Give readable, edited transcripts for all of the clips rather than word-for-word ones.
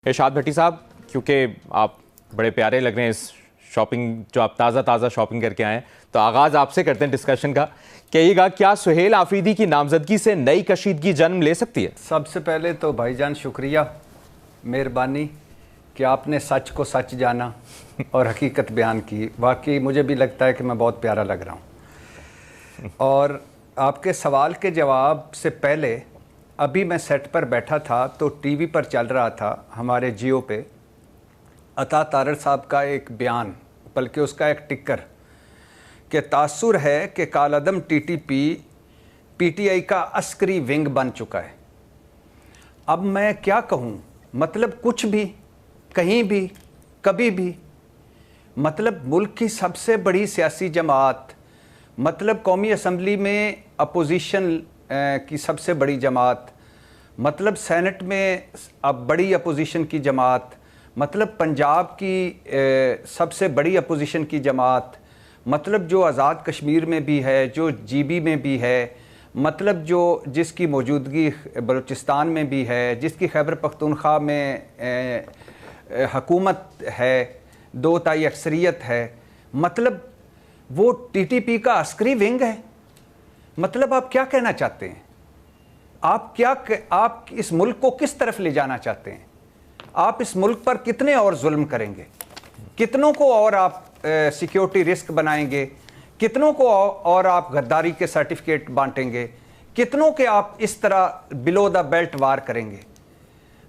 ارشاد بھٹی صاحب، کیونکہ آپ بڑے پیارے لگ رہے ہیں اس شاپنگ جو آپ تازہ شاپنگ کر کے آئے ہیں، تو آغاز آپ سے کرتے ہیں ڈسکشن کا. کہیے گا کیا سہیل آفریدی کی نامزدگی سے نئی کشیدگی جنم لے سکتی ہے؟ سب سے پہلے تو بھائی جان شکریہ، مہربانی کہ آپ نے سچ کو سچ جانا اور حقیقت بیان کی. واقعی مجھے بھی لگتا ہے کہ میں بہت پیارا لگ رہا ہوں. اور آپ کے سوال کے جواب سے پہلے ابھی میں سیٹ پر بیٹھا تھا تو ٹی وی پر چل رہا تھا ہمارے جیو پہ عطا تارڑ صاحب کا ایک بیان، بلکہ اس کا ایک ٹکر کہ تاثر ہے کہ کالعدم ٹی ٹی آئی کا عسکری ونگ بن چکا ہے. اب میں کیا کہوں، مطلب کچھ بھی، کہیں بھی، کبھی بھی، مطلب ملک کی سب سے بڑی سیاسی جماعت، مطلب قومی اسمبلی میں اپوزیشن کی سب سے بڑی جماعت، مطلب سینٹ میں اب بڑی اپوزیشن کی جماعت، مطلب پنجاب کی سب سے بڑی اپوزیشن کی جماعت، مطلب جو آزاد کشمیر میں بھی ہے، جو جی بی میں بھی ہے، مطلب جو جس کی موجودگی بلوچستان میں بھی ہے، جس کی خیبر پختونخوا میں حکومت ہے، 2/3 اکثریت ہے، مطلب وہ ٹی ٹی پی کا عسکری ونگ ہے. مطلب آپ کیا کہنا چاہتے ہیں؟ آپ اس ملک کو کس طرف لے جانا چاہتے ہیں؟ آپ اس ملک پر کتنے اور ظلم کریں گے؟ کتنوں کو اور آپ سیکیورٹی رسک بنائیں گے؟ کتنوں کو اور آپ غداری کے سرٹیفکیٹ بانٹیں گے؟ کتنوں کے آپ اس طرح بلو دا بیلٹ وار کریں گے؟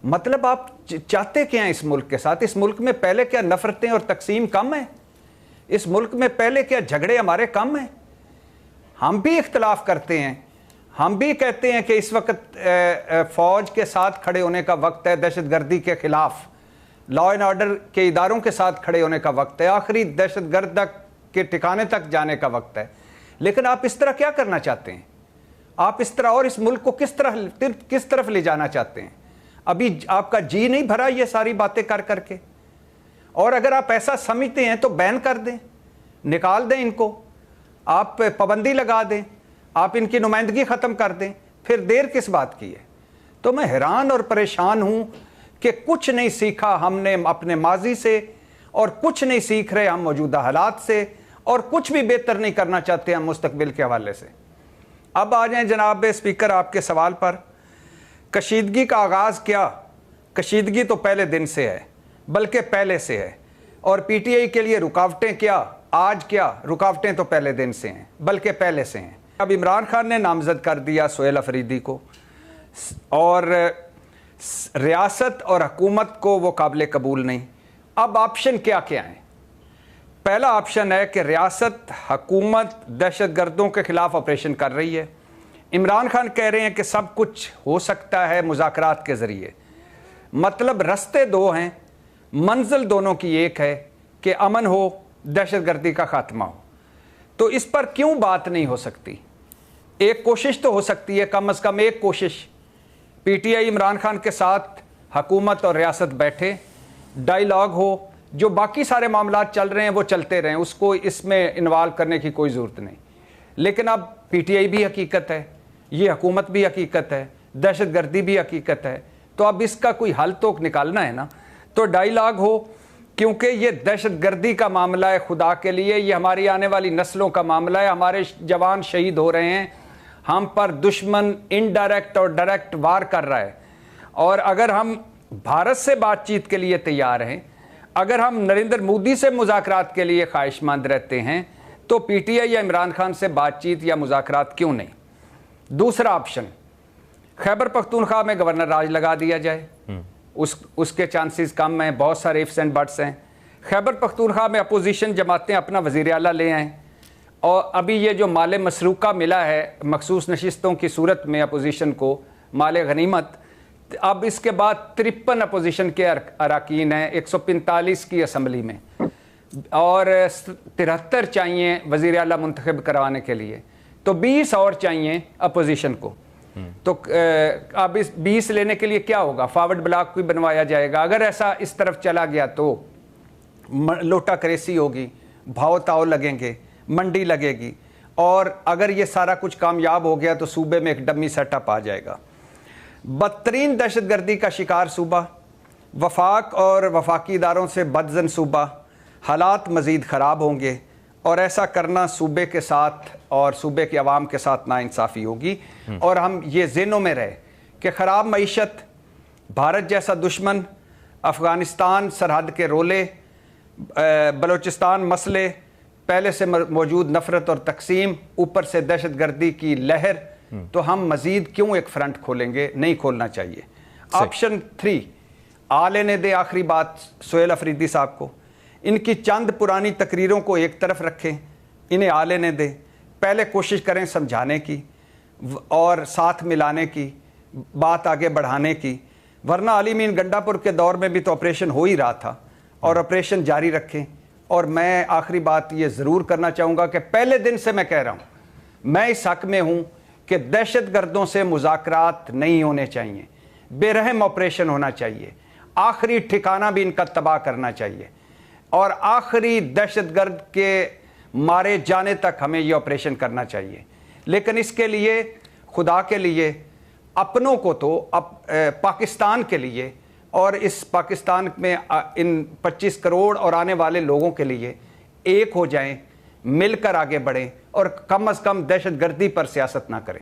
مطلب آپ چاہتے کیا ہیں اس ملک کے ساتھ؟ اس ملک میں پہلے کیا نفرتیں اور تقسیم کم ہیں؟ اس ملک میں پہلے کیا جھگڑے ہمارے کم ہیں؟ ہم بھی اختلاف کرتے ہیں، ہم بھی کہتے ہیں کہ اس وقت فوج کے ساتھ کھڑے ہونے کا وقت ہے، دہشت گردی کے خلاف لا اینڈ آرڈر کے اداروں کے ساتھ کھڑے ہونے کا وقت ہے، آخری دہشت گرد کے ٹھکانے تک جانے کا وقت ہے. لیکن آپ اس طرح کیا کرنا چاہتے ہیں؟ آپ اس طرح اور اس ملک کو کس طرف لے جانا چاہتے ہیں؟ ابھی آپ کا جی نہیں بھرا یہ ساری باتیں کر کے؟ اور اگر آپ ایسا سمجھتے ہیں تو بین کر دیں، نکال دیں ان کو، آپ پابندی لگا دیں، آپ ان کی نمائندگی ختم کر دیں، پھر دیر کس بات کی ہے؟ تو میں حیران اور پریشان ہوں کہ کچھ نہیں سیکھا ہم نے اپنے ماضی سے، اور کچھ نہیں سیکھ رہے ہم موجودہ حالات سے، اور کچھ بھی بہتر نہیں کرنا چاہتے ہم مستقبل کے حوالے سے. اب آ جائیں جناب اسپیکر آپ کے سوال پر. کشیدگی کا آغاز کیا؟ کشیدگی تو پہلے دن سے ہے، بلکہ پہلے سے ہے. اور پی ٹی آئی کے لیے رکاوٹیں کیا؟ آج کیا رکاوٹیں تو پہلے دن سے ہیں، بلکہ پہلے سے ہیں. اب عمران خان نے نامزد کر دیا سہیل آفریدی کو، اور ریاست اور حکومت کو وہ قابل قبول نہیں. اب آپشن کیا ہیں؟ پہلا آپشن ہے کہ ریاست حکومت دہشت گردوں کے خلاف آپریشن کر رہی ہے. عمران خان کہہ رہے ہیں کہ سب کچھ ہو سکتا ہے مذاکرات کے ذریعے. مطلب رستے دو ہیں، منزل دونوں کی ایک ہے کہ امن ہو، دہشت گردی کا خاتمہ ہو. تو اس پر کیوں بات نہیں ہو سکتی؟ ایک کوشش تو ہو سکتی ہے، کم از کم ایک کوشش. P T I Imran Khan کے ساتھ حکومت اور ریاست بیٹھے، ڈائیلاگ ہو، جو باقی سارے معاملات چل رہے ہیں وہ چلتے رہیں، اس کو اس میں انوالو کرنے کی کوئی ضرورت نہیں. لیکن اب پی ٹی آئی بھی حقیقت ہے، یہ حکومت بھی حقیقت ہے، دہشت گردی بھی حقیقت ہے. تو اب اس کا کوئی حل تو نکالنا ہے نا. تو ڈائیلاگ ہو، کیونکہ یہ دہشت گردی کا معاملہ ہے، خدا کے لیے یہ ہماری آنے والی نسلوں کا معاملہ ہے. ہمارے جوان شہید ہو رہے ہیں، ہم پر دشمن انڈائریکٹ اور ڈائریکٹ وار کر رہا ہے. اور اگر ہم بھارت سے بات چیت کے لیے تیار ہیں، اگر ہم نریندر مودی سے مذاکرات کے لیے خواہش مند رہتے ہیں، تو پی ٹی آئی یا عمران خان سے بات چیت یا مذاکرات کیوں نہیں؟ دوسرا آپشن، خیبر پختونخوا میں گورنر راج لگا دیا جائے. اس کے چانسز کم ہیں، بہت سارے ifs اینڈ بٹس ہیں. خیبر پختونخوا میں اپوزیشن جماعتیں اپنا وزیر اعلیٰ لے آئیں، اور ابھی یہ جو مال مسروقہ ملا ہے مخصوص نشستوں کی صورت میں اپوزیشن کو، مال غنیمت، اب اس کے بعد 53 اپوزیشن کے اراکین ہیں 145 کی اسمبلی میں، اور 73 چاہیے وزیر اعلیٰ منتخب کروانے کے لیے. تو 20 اور چاہیے اپوزیشن کو. تو اب اس 20 لینے کے لیے کیا ہوگا؟ فارورڈ بلاک کوئی بنوایا جائے گا. اگر ایسا اس طرف چلا گیا تو لوٹا کریسی ہوگی، بھاؤ تاؤ لگیں گے، منڈی لگے گی، اور اگر یہ سارا کچھ کامیاب ہو گیا تو صوبے میں ایک ڈمی سیٹ اپ آ جائے گا. بدترین دہشت گردی کا شکار صوبہ، وفاق اور وفاقی اداروں سے بدظن صوبہ، حالات مزید خراب ہوں گے اور ایسا کرنا صوبے کے ساتھ اور صوبے کے عوام کے ساتھ ناانصافی ہوگی۔ اور ہم یہ ذہنوں میں رہے کہ خراب معیشت، بھارت جیسا دشمن، افغانستان سرحد کے رولے، بلوچستان مسئلے، پہلے سے موجود نفرت اور تقسیم، اوپر سے دہشت گردی کی لہر، تو ہم مزید کیوں ایک فرنٹ کھولیں گے؟ نہیں کھولنا چاہیے۔ آپشن 3، آ لینے دے آخری بات سہیل افریدی صاحب کو، ان کی چند پرانی تقریروں کو ایک طرف رکھیں، انہیں آ لینے دیں، پہلے کوشش کریں سمجھانے کی اور ساتھ ملانے کی، بات آگے بڑھانے کی، ورنہ علی مین گنڈا پور کے دور میں بھی تو آپریشن ہو ہی رہا تھا اور آپریشن جاری رکھیں۔ اور میں آخری بات یہ ضرور کرنا چاہوں گا کہ پہلے دن سے میں کہہ رہا ہوں، میں اس حق میں ہوں کہ دہشت گردوں سے مذاکرات نہیں ہونے چاہیے، بے رحم آپریشن ہونا چاہیے، آخری ٹھکانہ بھی ان کا تباہ کرنا چاہیے اور آخری دہشت گرد کے مارے جانے تک ہمیں یہ آپریشن کرنا چاہیے۔ لیکن اس کے لیے خدا کے لیے اپنوں کو تو پاکستان کے لیے اور اس پاکستان میں ان 25 کروڑ اور آنے والے لوگوں کے لیے ایک ہو جائیں، مل کر آگے بڑھیں اور کم از کم دہشت گردی پر سیاست نہ کریں۔